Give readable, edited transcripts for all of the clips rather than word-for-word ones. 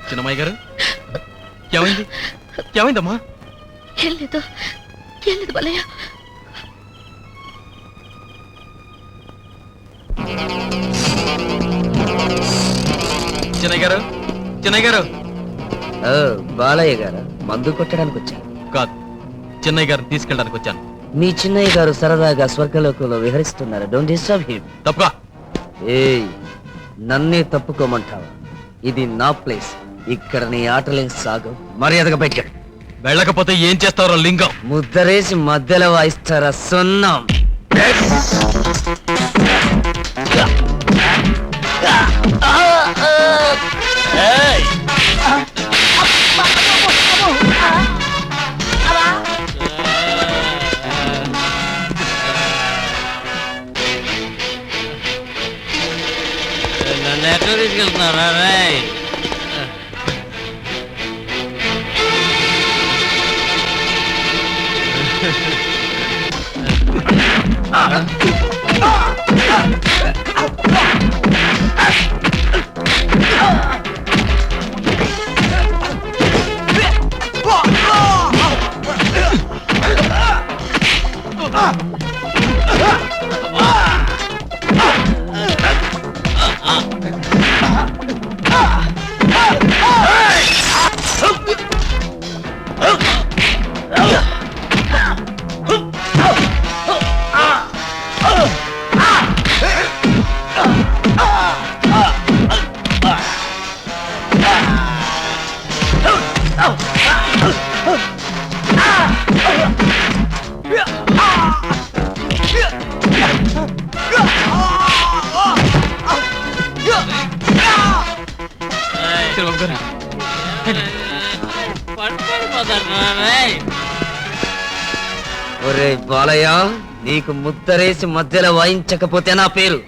చిన్నమ్మాయి గారు ఏమైంది? ఏమైందమ్మా? ఏం లేదు బలయ్య. చిన్నయ్య గారు, చిన్నయ్య గారు. బాలయ్య గారు మందు కొట్టడానికి వచ్చాను. కాదు, చిన్నయ్య గారు తీసుకెళ్ళడానికి వచ్చాను. మీ చిన్నయ్య గారు సరదాగా స్వర్గలోకంలో విహరిస్తున్నారు. Don't disturb him. తప్పుగా. ఏయ్, నన్నే తప్పుకోమంటావా? ఇది నా ప్లేస్. ఇక్కడ నీ ఆటలేం సాగు. మర్యాదగా బయటకెళ్ళి. వెళ్ళకపోతే ఏం చేస్తారో లింగం? ముద్దరేసి మధ్యలో వాయిస్తారా సున్నం? నన్ను ఎక్కడ తీసుకెళ్తున్నారా? ఒరే బాలయ్య, నీకు ముద్దరేసి మధ్యలో వాయించకపోతే నా పేరు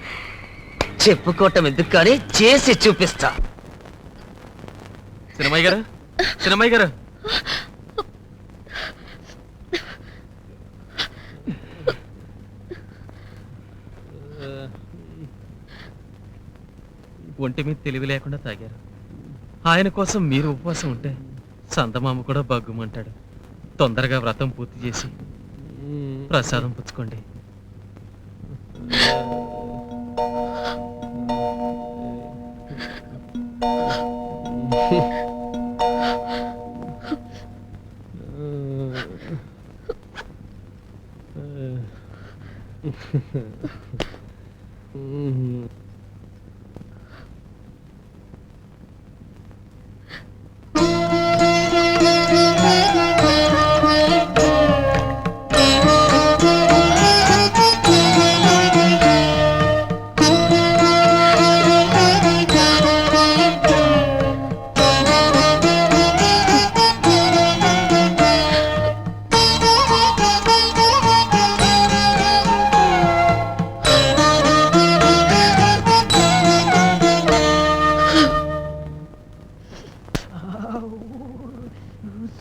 చెప్పుకోవటం ఎందుకు కానీ చేసి చూపిస్తా. చిన్నమ్మాయి గారు, చిన్నమ్మాయి గారు. ఒంటి మీద తెలివి లేకుండా తాగారు. ఆయన కోసం మీరు ఉపవాసం ఉంటే సంతమామ కూడా బగ్గుమంటాడు. తొందరగా వ్రతం పూర్తి చేసి ప్రసాదం పుచ్చుకోండి.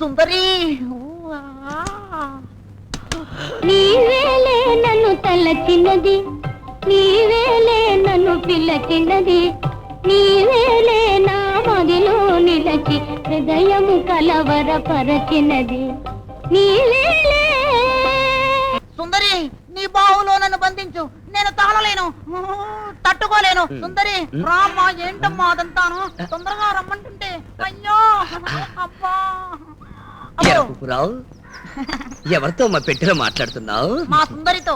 సుందరి, నీవేలే నన్ను తలచినది, నీవేలే నన్ను పిల్లచినది, నీవేలే నా మదిలో నిలచి హృదయము కలవరపరచినది, నీవేలే. సుందరి, నీ బావులో నన్ను బంధించు, నేను తాళలేను, తట్టుకోలేను. సుందరి రామ్మా, ఏంటమ్మా అదంతాను? తొందరగా రమ్మంటుంటే. అయ్యో అబ్బా. ఎవరితో మా పెట్టెలో మాట్లాడుతున్నావు? మా సుందరితో.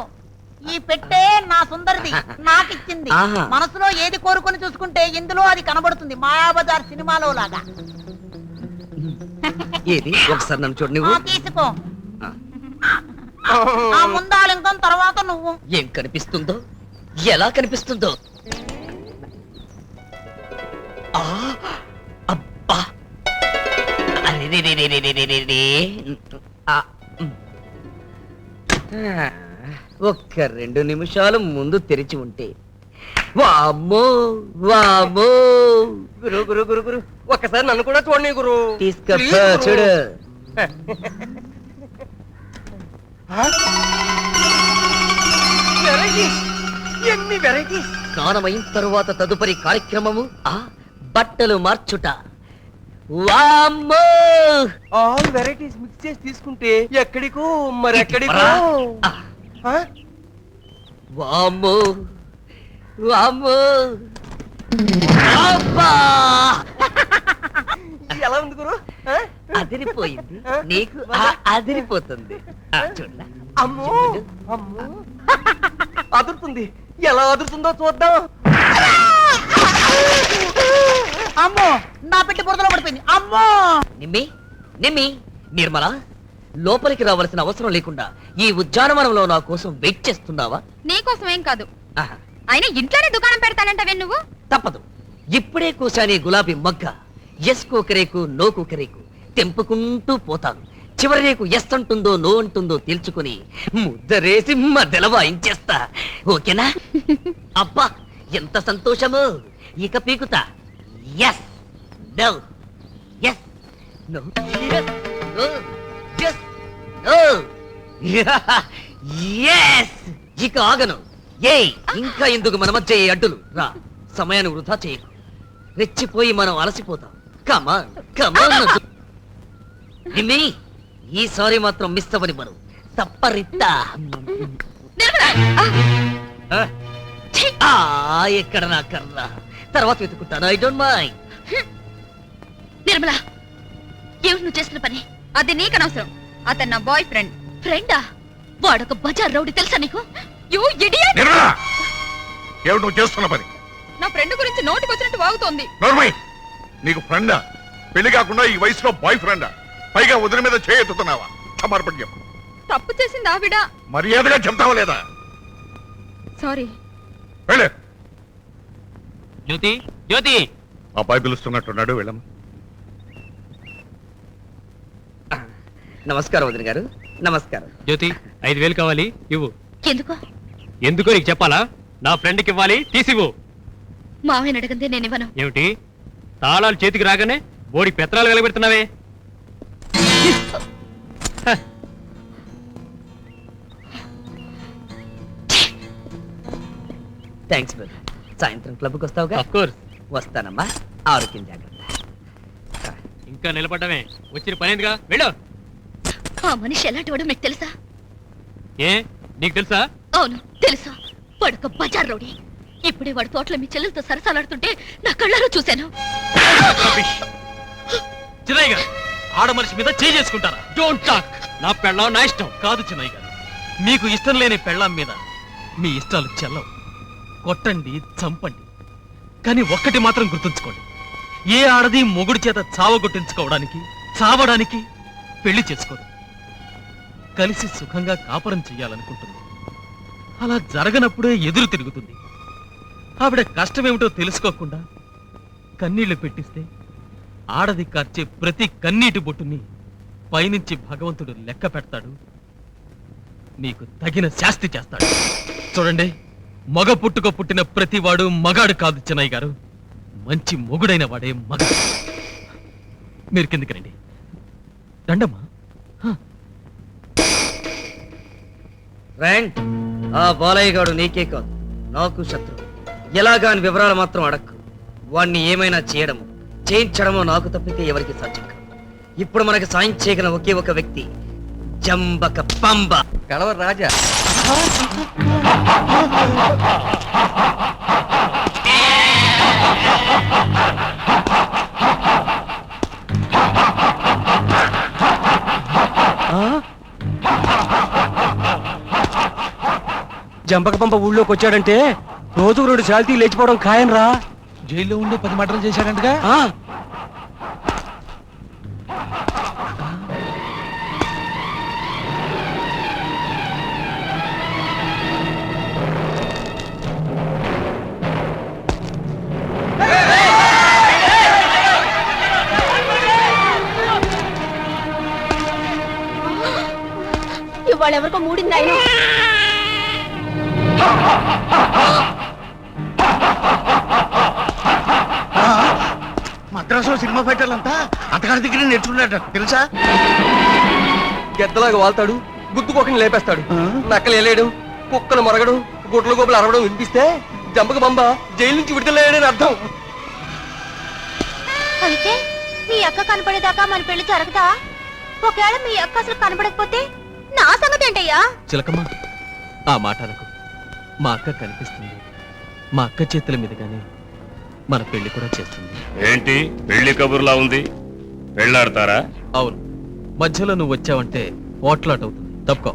ఈ పెట్టే నా సుందరిది, నాకిచ్చింది. మనసులో ఏది కోరుకొని చూసుకుంటే ఇందులో అది కనబడుతుంది, మాయాబజార్ సినిమాలో లాగా. ఏది ఒకసారి నన్ను చూడు. నువ్వు తీసుకో. ఆ ముందాలింకం తర్వాత నువ్వు. ఏం కనిపిస్తుందో, ఎలా కనిపిస్తుందో? అబ్బా, ఒక్క 2 నిమిషాలు ముందు తెరిచి ఉంటే. వామ్మో వామ్మో. గురు గురు గురు గురు ఒక్కసారి నన్ను కూడా చూడండి గురు. తీసుకొస్తా చూడు. ఎన్ని వెరైటీస్. స్నానమైన తరువాత తదుపరి కార్యక్రమము బట్టలు మార్చుట. వామ్మో ఆల్ వెరైటీస్ మిక్స్ చేసి తీసుకుంటే ఎక్కడికో మరి ఎక్కడికో ఆ? వామ్మో వామ్మో అబ్బా! ఎలా ఉంది గురు ఆ? అదిరిపోయింది నీకు అదిరిపోతుంది చూడరా అమ్మో అమ్మో అదురుతుంది ఎలా అదురుతుందో చూద్దాం అమ్మో నా పెట్టి బురదలో పడిపోయింది అమ్మో నిమ్మి నిర్మల లోపలికి రావాల్సిన అవసరం లేకుండా ఈ ఉద్యానవనంలో నా కోసం వెయిట్ చేస్తున్నావా? నీకోసం ఏం కాదు, ఆహా, అయినా ఇంట్లోనే దుకాణం పెడతానంటవే నువ్వు. తప్పదు. ఇప్పుడే కూశాని గులాబీ మొగ్గ ఎస్ కోకరేకు నో కోకరేకు తెంపుకుంటూ పోతాను. చివరి రేకు ఎస్ అంటుందో నో అంటుందో తేల్చుకుని ముద్దరేసి మధ్యలో వాయించేస్తా. ఓకేనా? అబ్బా ఎంత సంతోషము. ఇక పీకుతా. Yes no yes no yes no yes no yes. ఇక ఆగను. ఏయ్ ఇంకా ఎందుకు మన మధ్య ఈ అడ్డులు? రా, సమయాన్ని వృధా చేయకు. రెచ్చిపోయి మనం అలసిపోతాం. కమాన్ కమాన్. నిమ్మి ఈసారి మాత్రం మిస్ అవ్వని మనం తప్పరిత్తా. ఎక్కడ నా కర్ర తర్వాత వెతుకుంటాను. I don't mind. నిర్మలా, ఏమిటి నువ్వు చేసిన పని? అది నీకు అనవసరం. అతను నా బాయ్ ఫ్రెండ్. ఫ్రెండా? వాడొక బజార్ రౌడీ, తెలుసా నీకు? You idiot. నిర్మలా, ఏమిటి నువ్వు చేస్తున్న పని? నా ఫ్రెండ్ గురించి నోటికి వచ్చినట్టు వాగుతోంది. నోర్మై, నీకు ఫ్రెండా? పెళ్లి కాకుండా ఈ వయసులో బాయ్ ఫ్రెండా? పైగా వదిన మీద చేయెత్తుతున్నావా? క్షమార్పణ చెప్పు. తప్పు చేసింది ఆవిడ. మర్యాదగా చెప్తావా లేదా? సారీ. వెళ్ళు. జ్యోతి జ్యోతి, అబ్బాయి పిలుస్తున్నట్టున్నాడు, వెళ్ళమ్మా. నమస్కారం వదిన గారు. నమస్కారం. జ్యోతి 5,000 కావాలి, ఇవ్వు. ఎందుకు? ఎందుకో నీకు చెప్పాలా? నా ఫ్రెండ్కి ఇవ్వాలి, తీసివ్వు. మావయ్యని అడగందే నేను ఇవ్వను. ఏమిటి తాళాలు చేతికి రాగానే బోడి పెత్తనాలు కలగబెడుతున్నావే? Thanks brother. సాయంత్రం క్లబ్కి వస్తావుగా? Of course. వస్తానమ్మా. ఆరోగ్యం జాగ్రత్త. ఇంకా నిలబడ్డమే, వచ్చిన పని ఎందుగా? వెళ్ళు. ఆ మనిషి ఎలాంటి వాడు మీకు తెలుసా? ఏ నీకు తెలుసా? అవును తెలుసా. వాడొక బజార్ రౌడీ. ఇప్పుడే వాడి తోటలో మీ చెల్లెలతో సరసాలాడుతుంటే నా కళ్ళలో చూశాను. చిన్నయ్య గారు, ఆడ మనిషి మీద చేయి చేసుకుంటారా? Don't talk. నా పెళ్ళం నా ఇష్టం. కాదు చిన్నయ్య గారు, మీకు ఇష్టం లేని పెళ్ళాం మీద మీ ఇష్టాలు చెల్లవు. కొట్టండి, చంపండి, కానీ ఒక్కటి మాత్రం గుర్తుంచుకోండి. ఏ ఆడది మొగుడి చేత చావగొట్టించుకోవడానికి, చావడానికి పెళ్లి చేసుకోదు. కలిసి సుఖంగా కాపురం చెయ్యాలనుకుంటుంది. అలా జరగనప్పుడే ఎదురు తిరుగుతుంది. ఆవిడ కష్టమేమిటో తెలుసుకోకుండా కన్నీళ్లు పెట్టిస్తే ఆడది కార్చే ప్రతి కన్నీటి బొట్టుని పైనుంచి భగవంతుడు లెక్క పెడతాడు. మీకు తగిన శాస్తి చేస్తాడు. చూడండి, మగ పుట్టుక పుట్టిన ప్రతివాడు మగాడు కాదు చిన్నయ్య గారు. మంచి మొగుడైన వాడే మగ. మీరు కిందికి రండి. రండమ్మా. రండి. ఆ బాలయ్య గాడు నీకే కాదు నాకు శత్రువు. ఎలాగాని వివరాలు మాత్రం అడక్కు. వాణ్ణి ఏమైనా చేయడము చేయించడమో నాకు తప్పితే ఎవరికి సాధ్యం కాదు. ఇప్పుడు మనకి సాయం చేయగల ఒకే ఒక వ్యక్తి జంబక పంబ. కడవర్ రాజా. జంపక పంప ఊళ్ళోకి వచ్చాడంటే రోజుకు 2 శాలిటీ లేచిపోవడం ఖాయం రా. జైల్లో ఉండి 10 మటలు చేశాడంటగా. ఇవాళ ఎవరికో మూడింది ఆయన. మద్రాసులో సినిమా ఫైటర్లంతా అతగారి దగ్గర నేర్చుకున్నాడు తెలుసా? గెద్దలాగా వాళ్తాడు, గుద్దుకోకని లేపేస్తాడు. నక్కలు వేలేడు, కుక్కలు మరగడు, గుడ్ల గోపులు అరవడం వినిపిస్తే జంపక బంబ జైలు నుంచి విడుదలయ్యాడని అర్థం. అయితే మీ అక్క కనపడేదాకా మన పెళ్లి జరగదా? ఒకవేళ మీ అక్క అసలు కనపడకపోతే నా సంగతి ఏంటయ్యా? చిలకమ్మ ఆ మాట అనకు. మా అక్క కనిపిస్తుంది. మా అక్క చేతుల మీదుగానే మన పెళ్లి కూడా చేస్తుంది. ఏంటి పెళ్లి కబుర్లా ఉంది? పెళ్ళాడతారా? అవును, మధ్యలో నువ్వు వచ్చావంటే పోట్లాట అవుతుంది. తప్పుకో.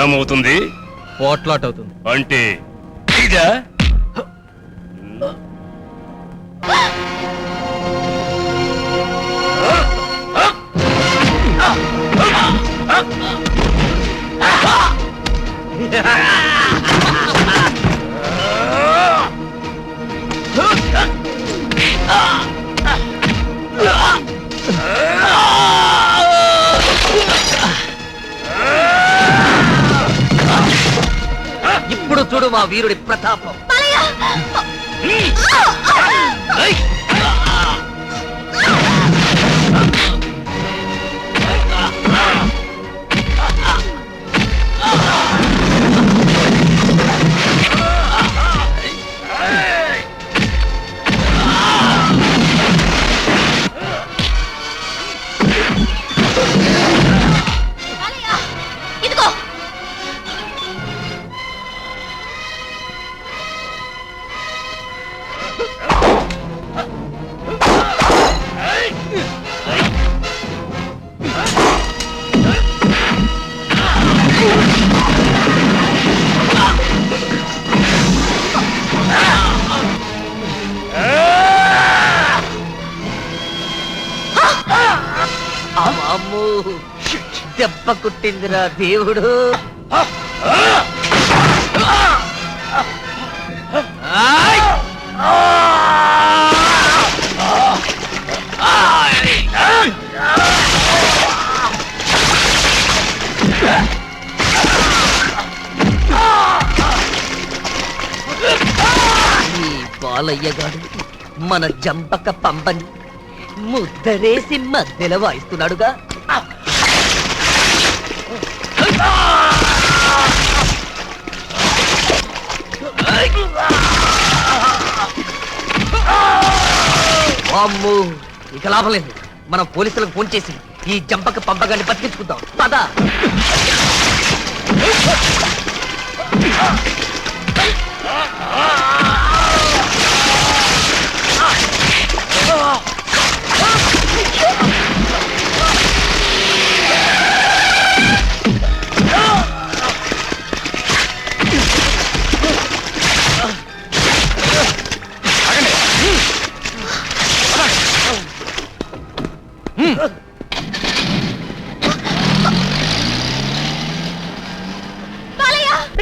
ఏమవుతుంది? పోట్లాట అవుతుంది. అంటే ఇదా? ఇప్పుడు చూడు మా వీరుడి ప్రతాపం. ఇదిగో అమ్మో, దెబ్బ కుట్టిందిరా దేవుడు. ఈ బాలయ్య గాడు మన జంపక పంపని ముద్దరేసి మధ్యలో వాయిస్తున్నాడుగా. అమ్మో, ఇక లాభం లేదు. మనం పోలీసులకు ఫోన్ చేసి ఈ జంపక పంపగాన్ని బతికించుకుందాం. పద. ఆగండి.